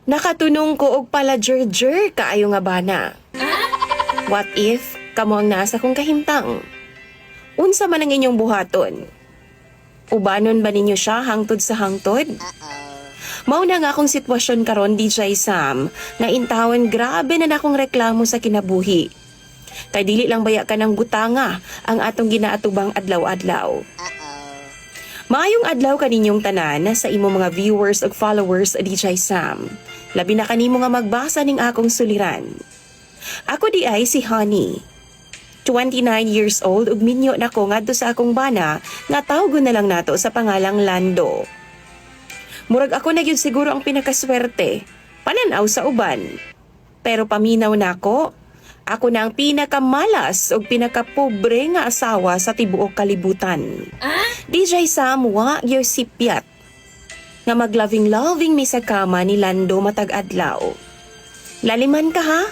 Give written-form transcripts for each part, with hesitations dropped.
Nakatunong ko og pala jer kaayo nga bana. What if kamo ang nasa kong kahimtang? Unsa man ang inyong buhaton? Ubanon ba ninyo siya hangtod sa hangtod? Mao na nga akong sitwasyon karon DJ Sam, nga intawon grabe na nakong reklamo sa kinabuhi. Kay dili lang baya ka ng butanga ang atong ginaatubang adlaw-adlaw. Maayong adlaw kaninyong tanan sa imo mga viewers ug followers DJ Sam. Labi na kanimo nga magbasa ning akong suliran. Ako di ay si Honey. 29 years old ug minyo na ko ngadto sa akong bana nga tawgon na lang nato sa pangalang Lando. Murag ako na gyud siguro ang pinakaswerte, pananaw sa uban. Pero paminaw na ako na ang pinakamalas ug pinakapobre nga asawa sa tibuok kalibutan. DJ Sam wa gyud sipyat nga magloving-loving mi sa kama ni Lando matag adlaw. Laliman ka ha?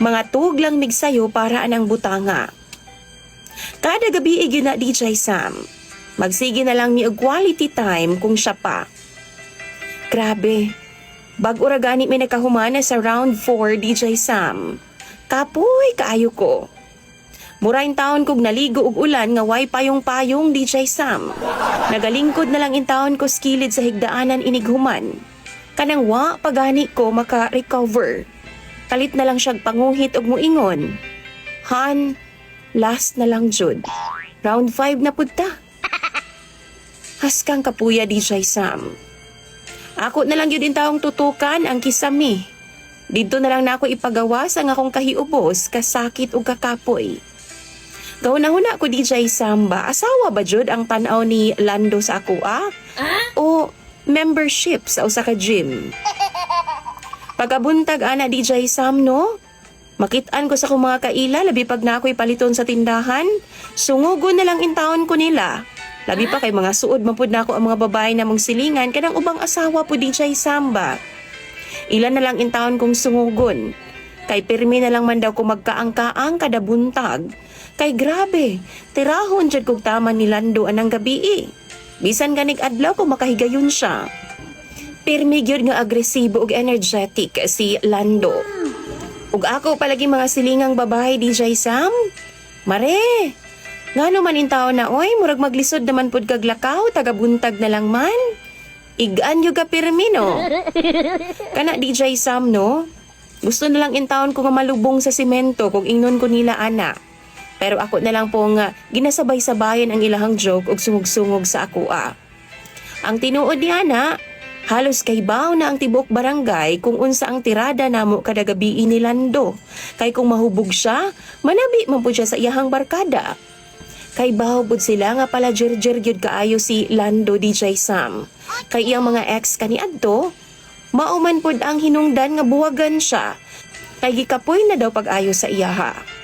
Mga tug lang migsayo para anang butanga. Kada gabi gyud na DJ Sam. Magsige na lang mi og quality time kung siya pa. Grabe. Bag-o ra gani may nakahumana sa round 4 DJ Sam. Kapoy kaayo ko. Muraing taon kog naligo og ulan nga way payong-payong DJ Sam. Nagalingkod na lang in taon ko skilid sa higdaanan inighuman. Kanang wa pagani ko maka-recover. Kalit na lang siyag panguhit og muingon. Han, last na lang jud. Round 5 na pud ta. Haskang kapuya DJ Sam. Ako na lang yun din taong tutukan ang kisami. Dito na lang na ako ipagawas ang akong kahiubos, kasakit o kakapoy. Gahuna-huna ko DJ Samba, asawa ba jud ang tanaw ni Lando sa ako O membership sa usa ka gym? Pagabuntag ana DJ Sam no? Makitaan ko sa akong mga kaila, labi pag na ako'y paliton sa tindahan, sungugon na lang intawon ko nila. Labi pa kay mga suod mapud na ako ang mga babae na mong silingan kanang ubang asawa po DJ Samba. Ilan na lang intawon kong sungugon. Kay pirmi na lang man daw ko magkaang-kaang kada buntag. Kay grabe, tirahon dyan kong tama ni Lando anang gabi Bisan ganig adlaw ko makahigayon siya. Pirmi gyud nga agresibo ug energetic si Lando. Ug ako palagi mga silingang babae DJ Sam. Mare, ngano man intaw na oy, murag maglisod naman pud kag lakaw, tagabuntag na lang man. Igaan yung kapirmi no. Kana DJ Sam no, gusto na lang intawon ko nga malubong sa simento kung ingnon ko nila ana. Pero ako na lang pong ginasabay-sabayan ang ilahang joke ug sungog-sungog sa ako Ang tinuod ni ana, halos kay baw na ang tibok barangay kung unsa ang tirada namo kada gabi ni Lando. Kay kung mahubog siya, manabi man pud siya sa iyahang barkada. Kay baw pud sila nga pala jer-jer gyud kaayo si Lando DJ Sam. Kay iyang mga ex kaniadto, mauman pud ang hinungdan nga buwagan siya. Kay gikapoy na daw pag-ayo sa iyaha.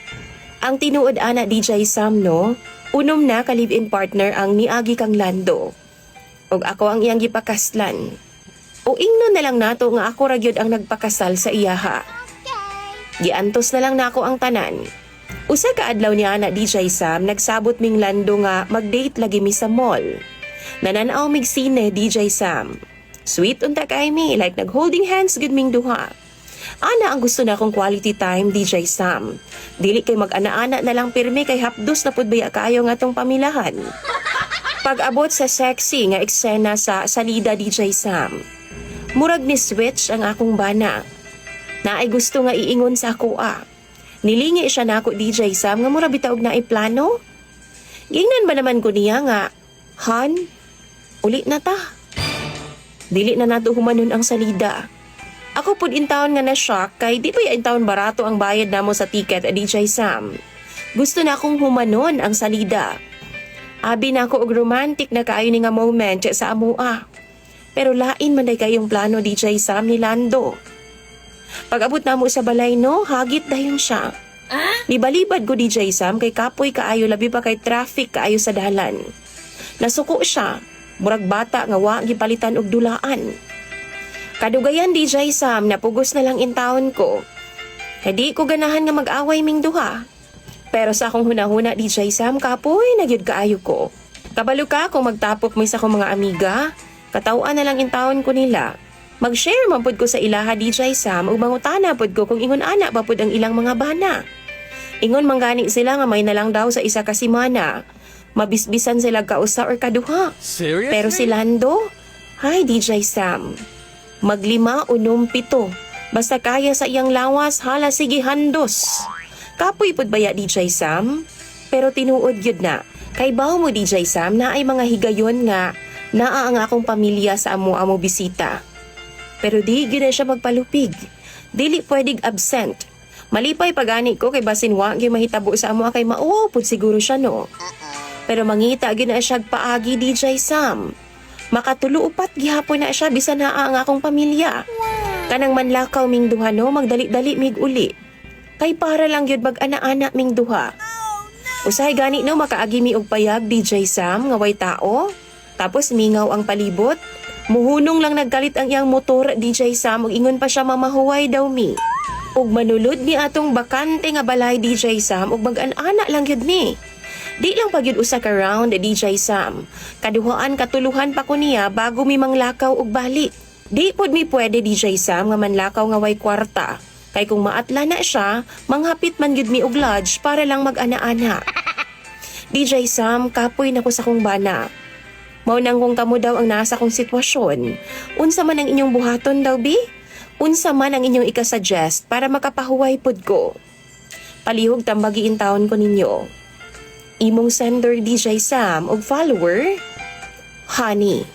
Ang tinuod ana DJ Sam no, unom na ka live-in partner ang niagi kang Lando. Og ako ang iyang gipakaslan. O ingnon na lang nato nga ako ra gyud ang nagpakasal sa iyaha. Giantos na lang nako ang tanan. Usa ka adlaw niya na DJ Sam nagsabot ming Lando nga mag-date lagi mi sa mall. Nananaw mig sine DJ Sam. Sweet unta kay mi, like nag-holding hands gud ming duha. Ana ang gusto na akong quality time DJ Sam. Dili kay mag-ana-ana na lang pirmi kay hapdos na pud baya kaayo nga tong pamilahan. Pag-abot sa sexy nga eksena sa salida DJ Sam, murag ni switch ang akong bana. Naay gusto nga iingon sa ako Nilingi siya na ako DJ Sam nga mura bitaog na iplano. Gingnan ba naman ko niya nga, Han, uli na ta. Dili na nato humanon ang salida. Ako pud intawon nga na-shock kay di ba intawon barato ang bayad namo sa ticket DJ Sam. Gusto na akong humanon ang salida. Abi na ako og romantic na kaayo ni nga moment sa amua. Pero lain man day kayong plano DJ Sam ni Lando. Pag-abot namo sa balay no, hagit dayon siya. Nibalibad ko DJ Sam kay kapoy kaayo labi pa kay traffic kaayo sa dalan. Nasuko siya, murag bata nga wa gipalitan og dulaan. Kadugayan DJ Sam, napugos na lang intawon ko. Hindi ko ganahan nga mag-away ming duha. Pero sa akong hunahuna DJ Sam, kapoy nagyud kaayo ko. Kabalo ka kung magtapok may sa akong mga amiga, katawaan na lang intawon ko nila. Mag-share man pud ko sa ilaha DJ Sam ug mangutana pud ko kung ingon ana ba pud ang ilang mga bana. Ingon manggani sila nga may nalang daw sa isa ka semana. Mabisbisan sila kausa or kaduha. Seriously? Pero si Lando, hi DJ Sam. Maglima, unom, pito. Basta kaya sa iyang lawas, hala sige handos. Kapoy pud baya DJ Sam? Pero tinuod yun na. Kay bawo mo DJ Sam na ay mga higayon nga naa ang akong pamilya sa amo bisita. Pero di gyud na siya magpalupig. Dili pwedeng absent. Malipay pagani ko kay basin wa gyud mahitabo sa amo kay mauwaw pud siguro siya no. Pero mangita gyud na siya paagi DJ Sam. Makatulo upat gihapon na siya bisan naa ang akong pamilya. Kanang manlakaw ming duha no magdali-dali mig uli. Kay para lang gyud mag-ana-ana ming duha. Usahay gani no makaagi mi og payag DJ Sam nga way tao. Tapos mingaw ang palibot. Muhunong lang nagkalit ang iyang motor DJ Sam ug ingon pa siya mamahuway daw mi. Ug manulod ni atong bakante nga balay DJ Sam ug mag-ana lang gyud ni. Di lang pagyud usa ka round DJ Sam. Kaduhaan katuluhan pa ko niya bago mi manglakaw ug balik. Di pod mi pwede DJ Sam nga manlakaw nga way kwarta. Kay kung maatla na siya, manghapit man gyud mi og lodge para lang mag-ana-ana. DJ Sam, kapoy na ko sa kong bana. Mao nang kung kamo daw ang nasa kong sitwasyon. Unsa man ang inyong buhaton daw, bi? Unsa man ang inyong ikasuggest para makapahuway pod ko? Palihog tambagiin taon ko ninyo. Imong sender DJ Sam og follower, Honey.